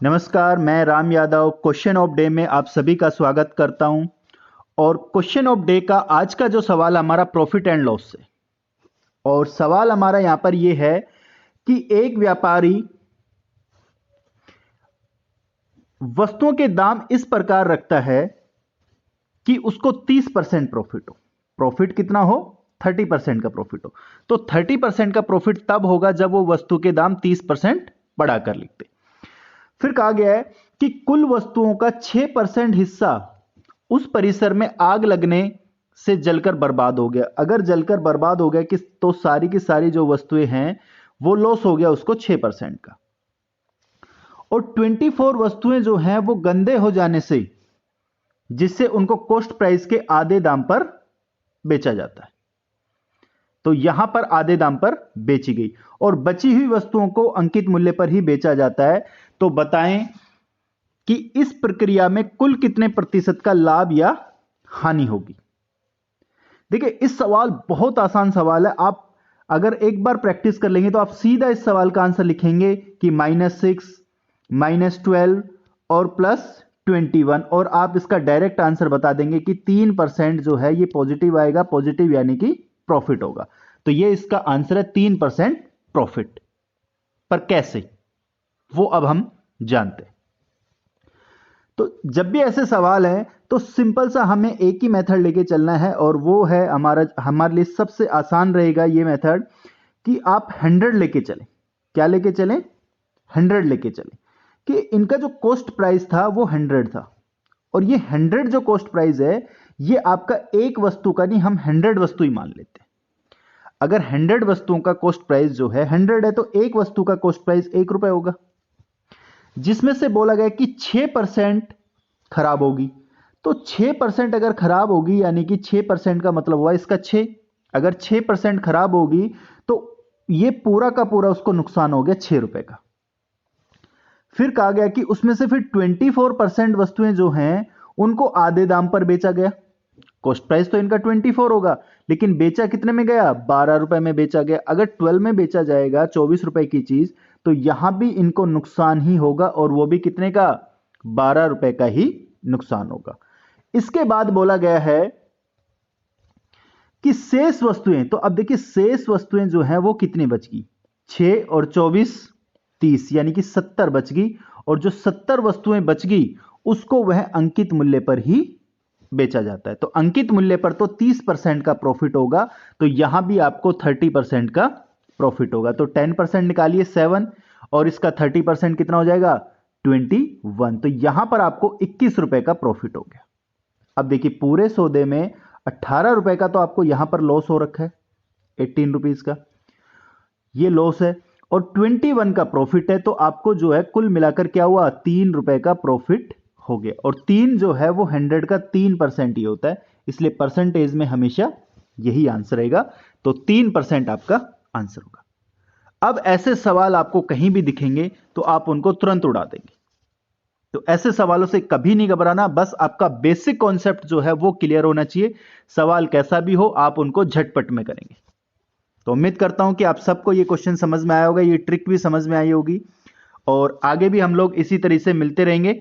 नमस्कार, मैं Ram Yadav question of day में आप सभी का स्वागत करता हूं। और क्वेश्चन ऑफ डे का आज का जो सवाल हमारा प्रॉफिट एंड लॉस से, और सवाल हमारा यहां पर यह है कि एक व्यापारी वस्तुओं के दाम इस प्रकार रखता है कि उसको 30% प्रॉफिट हो। प्रॉफिट कितना हो? 30% का प्रॉफिट हो। तो 30% का प्रॉफिट तब होगा जब वो वस्तु के दाम 30% बढ़ाकर लिखते। फिर कहा गया है कि कुल वस्तुओं का 6% हिस्सा उस परिसर में आग लगने से जलकर बर्बाद हो गया। अगर जलकर बर्बाद हो गया कि तो सारी की सारी जो वस्तुएं हैं वो लॉस हो गया उसको 6% का। और 24 वस्तुएं जो हैं वो गंदे हो जाने से, जिससे उनको कॉस्ट प्राइस के आधे दाम पर बेचा जाता है। तो यहां पर आधे दाम पर बेची गई और बची हुई वस्तुओं को अंकित मूल्य पर ही बेचा जाता है। तो बताएं कि इस प्रक्रिया में कुल कितने प्रतिशत का लाभ या हानि होगी। देखिए, इस सवाल बहुत आसान सवाल है। आप अगर एक बार प्रैक्टिस कर लेंगे तो आप सीधा इस सवाल का आंसर लिखेंगे कि -6, -12 और +21, और आप इसका डायरेक्ट आंसर बता देंगे कि 3% जो है ये पॉजिटिव आएगा। पॉजिटिव यानी कि प्रॉफिट होगा। तो ये इसका आंसर है 3% प्रॉफिट। पर कैसे, वो अब हम जानते हैं। तो जब भी ऐसे सवाल है तो सिंपल सा हमें एक ही मेथड लेके चलना है, और वो है हमारे लिए सबसे आसान रहेगा ये मेथड कि आप 100 लेके चलें। क्या लेके चलें? 100 लेके चलें कि इनका जो कॉस्ट प्राइस था वो 100 था, और ये 100 जो कॉस्ट प्राइस है ये आपका एक वस्तु का नहीं, हम 100 वस्तु ही मान लेते हैं। अगर 100 वस्तुओं का कॉस्ट प्राइस जो है 100 है तो एक वस्तु का कॉस्ट प्राइस ₹1 होगा, जिसमें से बोला गया कि 6% खराब होगी। तो 6% अगर खराब होगी यानी कि 6% का मतलब हुआ इसका 6। अगर 6% खराब होगी तो ये पूरा का पूरा उसको नुकसान हो गया ₹6 का। फिर कहा गया कि उसमें से फिर 24% वस्तुएं जो हैं उनको आधे दाम पर बेचा गया। कॉस्ट प्राइस तो इनका 24 होगा, लेकिन बेचा कितने में गया? ₹12 में बेचा गया। अगर 12 में बेचा जाएगा ₹24 की चीज, तो यहां भी इनको नुकसान ही होगा, और वो भी कितने का? ₹12 का ही नुकसान होगा। इसके बाद बोला गया है कि शेष वस्तुएं, तो अब देखिए शेष वस्तुएं जो हैं वो कितनी बच गई? 6 और 24 30, यानी कि 70 बच गई। और जो 70 वस्तुएं बच गई उसको वह अंकित मूल्य पर ही बेचा जाता है। तो अंकित मूल्य पर तो 30% का प्रॉफिट होगा, तो यहां भी आपको 30% का प्रॉफिट होगा। तो 10% निकालिए 7, और इसका 30% कितना हो जाएगा? 21। तो यहां पर आपको ₹21 का प्रॉफिट हो गया। अब देखिए, पूरे सौदे में ₹18 का तो आपको यहां पर लॉस हो रखा है, ₹18 का ये लॉस है, और 21 का प्रॉफिट है। तो आपको जो है कुल मिलाकर क्या हुआ? ₹3 का प्रॉफिट हो गया। और 3 जो है वो 100 का 3% ही होता है, इसलिए परसेंटेज में हमेशा यही आंसर रहेगा। तो 3% आपका आंसर होगा। अब ऐसे सवाल आपको कहीं भी दिखेंगे तो आप उनको तुरंत उड़ा देंगे। तो ऐसे सवालों से कभी नहीं घबराना, बस आपका बेसिक कॉन्सेप्ट जो है वो क्लियर होना चाहिए। सवाल कैसा भी हो आप उनको झटपट में करेंगे। तो उम्मीद करता हूं कि आप सबको ये क्वेश्चन समझ में आया होगा, ये ट्रिक भी समझ में आई होगी, और आगे भी हम लोग इसी तरह से मिलते रहेंगे।